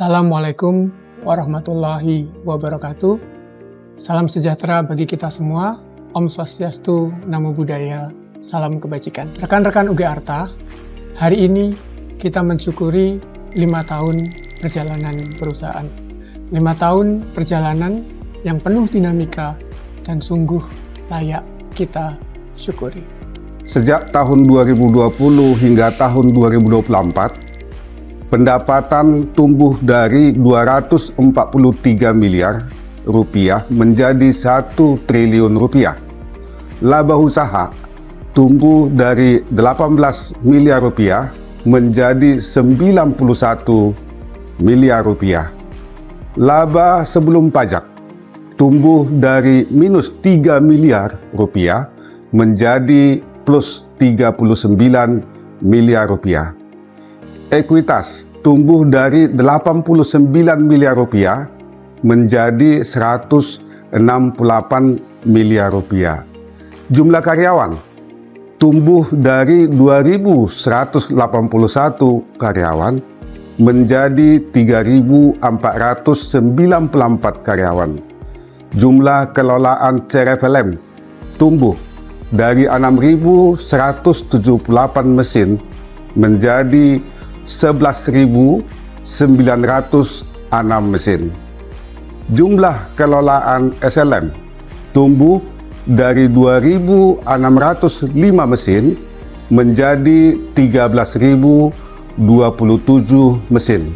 Assalamualaikum warahmatullahi wabarakatuh. Salam sejahtera bagi kita semua. Om Swastiastu, Namo Buddhaya, salam kebajikan. Rekan-rekan UG Arta, hari ini kita mensyukuri 5 tahun perjalanan perusahaan. 5 tahun perjalanan yang penuh dinamika dan sungguh layak kita syukuri. Sejak tahun 2020 hingga tahun 2024, pendapatan tumbuh dari 243 miliar rupiah menjadi 1 triliun rupiah. Laba usaha tumbuh dari 18 miliar rupiah menjadi 91 miliar rupiah. Laba sebelum pajak tumbuh dari minus 3 miliar rupiah menjadi plus 39 miliar rupiah. Ekuitas tumbuh dari 89 miliar rupiah menjadi 168 miliar rupiah. Jumlah karyawan tumbuh dari 2.181 karyawan menjadi 3.494 karyawan. Jumlah kelolaan CRFLM tumbuh dari 6.178 mesin menjadi 11.906 mesin. Jumlah kelolaan SLM tumbuh dari 2.605 mesin menjadi 13.027 mesin.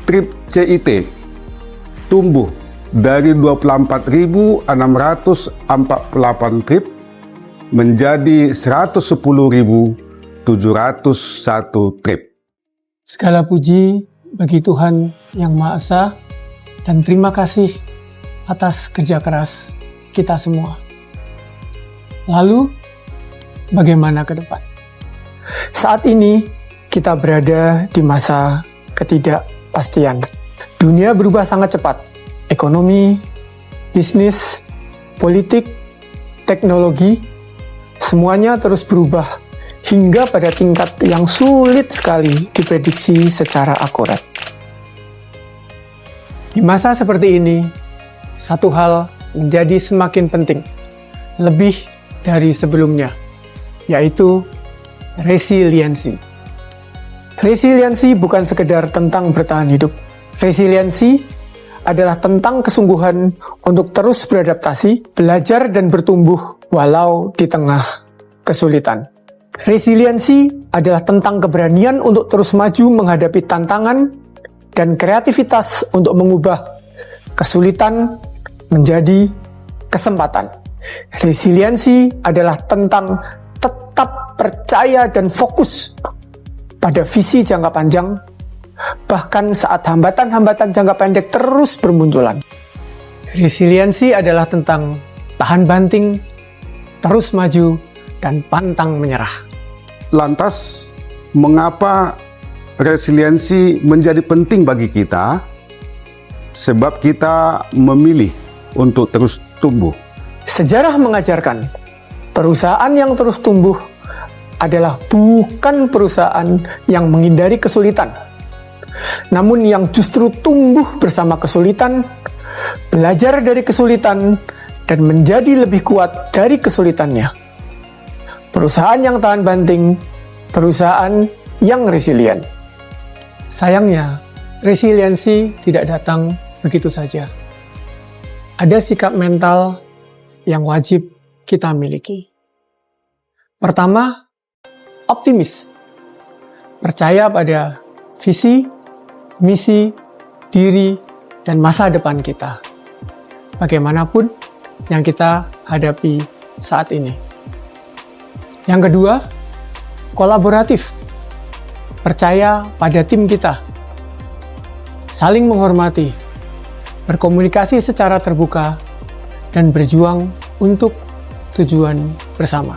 Trip CIT tumbuh dari 24.648 trip menjadi 110.701 trip. Segala puji bagi Tuhan Yang Maha Esa dan terima kasih atas kerja keras kita semua. Lalu, bagaimana ke depan? Saat ini, kita berada di masa ketidakpastian. Dunia berubah sangat cepat. Ekonomi, bisnis, politik, teknologi, semuanya terus berubah hingga pada tingkat yang sulit sekali diprediksi secara akurat. Di masa seperti ini, satu hal menjadi semakin penting, lebih dari sebelumnya, yaitu resiliensi. Resiliensi bukan sekedar tentang bertahan hidup. Resiliensi adalah tentang kesungguhan untuk terus beradaptasi, belajar dan bertumbuh walau di tengah kesulitan. Resiliensi adalah tentang keberanian untuk terus maju menghadapi tantangan dan kreativitas untuk mengubah kesulitan menjadi kesempatan. Resiliensi adalah tentang tetap percaya dan fokus pada visi jangka panjang, bahkan saat hambatan-hambatan jangka pendek terus bermunculan. Resiliensi adalah tentang tahan banting, terus maju, dan pantang menyerah. Lantas, mengapa resiliensi menjadi penting bagi kita? Sebab kita memilih untuk terus tumbuh. Sejarah mengajarkan, perusahaan yang terus tumbuh adalah bukan perusahaan yang menghindari kesulitan, namun yang justru tumbuh bersama kesulitan, belajar dari kesulitan, dan menjadi lebih kuat dari kesulitannya. Perusahaan yang tahan banting, perusahaan yang resilient. Sayangnya, resiliensi tidak datang begitu saja. Ada sikap mental yang wajib kita miliki. Pertama, optimis. Percaya pada visi, misi, diri, dan masa depan kita. Bagaimanapun yang kita hadapi saat ini. Yang kedua, kolaboratif. Percaya pada tim kita. Saling menghormati, berkomunikasi secara terbuka, dan berjuang untuk tujuan bersama.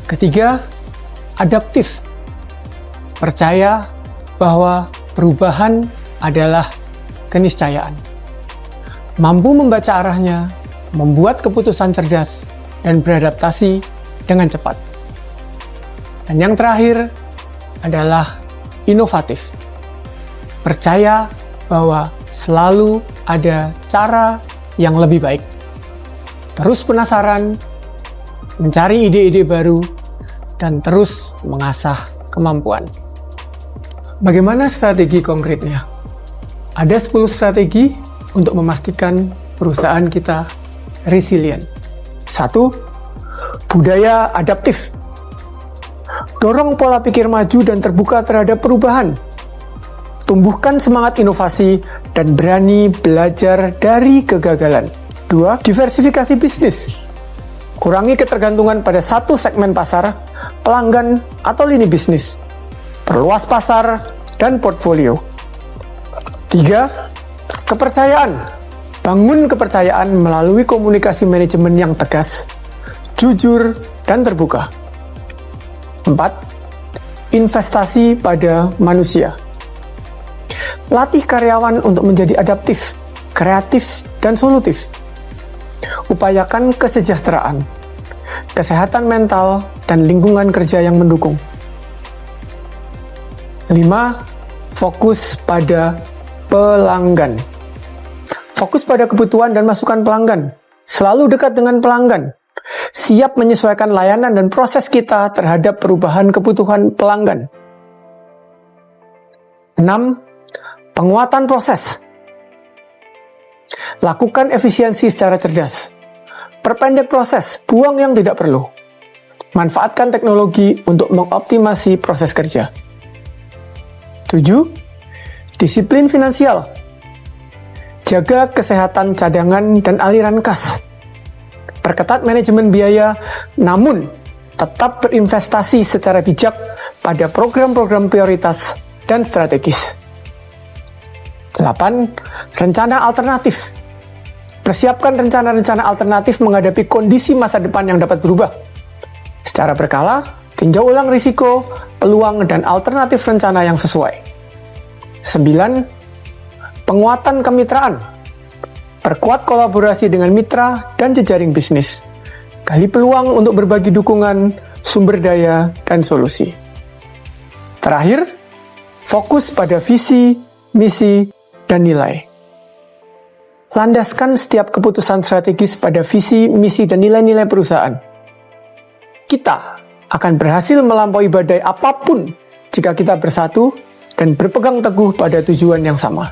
Ketiga, adaptif. Percaya bahwa perubahan adalah keniscayaan. Mampu membaca arahnya, membuat keputusan cerdas, dan beradaptasi dengan cepat. Dan yang terakhir adalah inovatif. percaya bahwa selalu ada cara yang lebih baik. Terus penasaran, mencari ide-ide baru, dan terus mengasah kemampuan. Bagaimana strategi konkretnya? Ada 10 strategi untuk memastikan perusahaan kita resilient. 1. Budaya adaptif. Dorong pola pikir maju dan terbuka terhadap perubahan. Tumbuhkan semangat inovasi dan berani belajar dari kegagalan. 2. Diversifikasi bisnis. Kurangi ketergantungan pada satu segmen pasar, pelanggan, atau lini bisnis. Perluas pasar dan portfolio. 3. Kepercayaan. Bangun kepercayaan melalui komunikasi manajemen yang tegas, jujur, dan terbuka. 4. Investasi pada manusia. Latih karyawan untuk menjadi adaptif, kreatif, dan solutif. Upayakan kesejahteraan, kesehatan mental, dan lingkungan kerja yang mendukung. 5. Fokus pada pelanggan. Fokus pada kebutuhan dan masukan pelanggan. Selalu dekat dengan pelanggan. Siap menyesuaikan layanan dan proses kita terhadap perubahan kebutuhan pelanggan. 6. Penguatan proses. Lakukan efisiensi secara cerdas. Perpendek proses, buang yang tidak perlu. Manfaatkan teknologi untuk mengoptimasi proses kerja. 7. Disiplin finansial. Jaga kesehatan cadangan dan aliran kas. Perketat manajemen biaya, namun tetap berinvestasi secara bijak pada program-program prioritas dan strategis. 8. Rencana alternatif. Persiapkan rencana-rencana alternatif menghadapi kondisi masa depan yang dapat berubah. Secara berkala, tinjau ulang risiko, peluang, dan alternatif rencana yang sesuai. 9. Penguatan kemitraan. Perkuat kolaborasi dengan mitra dan jejaring bisnis. Gali peluang untuk berbagi dukungan, sumber daya, dan solusi. Terakhir, fokus pada visi, misi, dan nilai. Landaskan setiap keputusan strategis pada visi, misi, dan nilai-nilai perusahaan. Kita akan berhasil melampaui badai apapun jika kita bersatu dan berpegang teguh pada tujuan yang sama.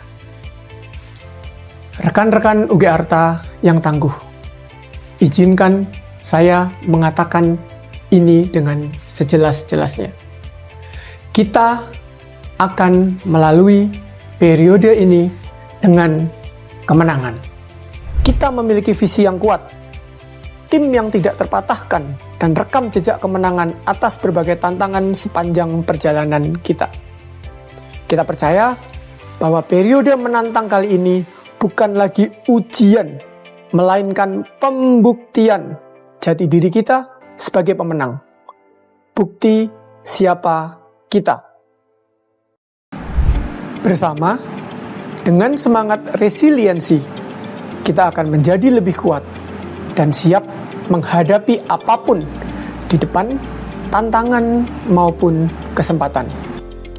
Rekan-rekan UG Arta yang tangguh, izinkan saya mengatakan ini dengan sejelas-jelasnya. Kita akan melalui periode ini dengan kemenangan. Kita memiliki visi yang kuat, tim yang tidak terpatahkan, dan rekam jejak kemenangan atas berbagai tantangan sepanjang perjalanan kita. Kita percaya bahwa periode menantang kali ini bukan lagi ujian, melainkan pembuktian jati diri kita sebagai pemenang. Bukti siapa kita. Bersama, dengan semangat resiliensi, kita akan menjadi lebih kuat dan siap menghadapi apapun di depan, tantangan maupun kesempatan.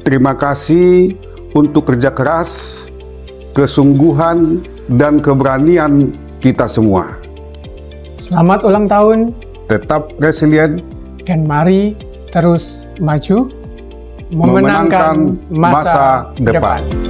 Terima kasih untuk kerja keras, kesungguhan, dan keberanian kita semua. Selamat ulang tahun, Tetap resilient, dan mari terus maju, memenangkan masa depan.